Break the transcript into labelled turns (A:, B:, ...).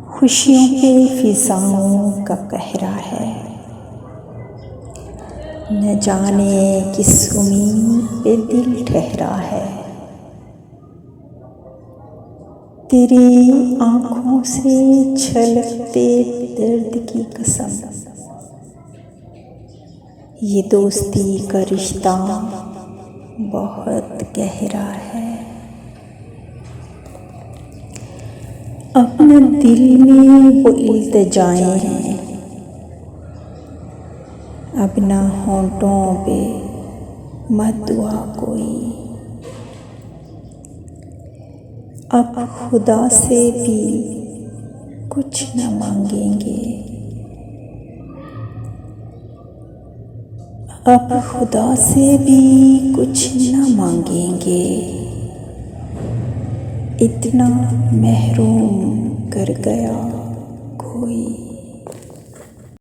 A: खुशियों पे फिजाओं का कहरा है, न जाने किस उम्मीद पे दिल ठहरा है। तेरी आँखों से छलकते दर्द की कसम, ये दोस्ती का रिश्ता बहुत गहरा है। अपने दिल में वो इल्तिजाएं हैं, अब ना होंठों पे मत दुआ कोई। अब खुदा से भी कुछ न मांगेंगे, अब खुदा से भी कुछ न मांगेंगे। इतना महरूम कर गया कोई।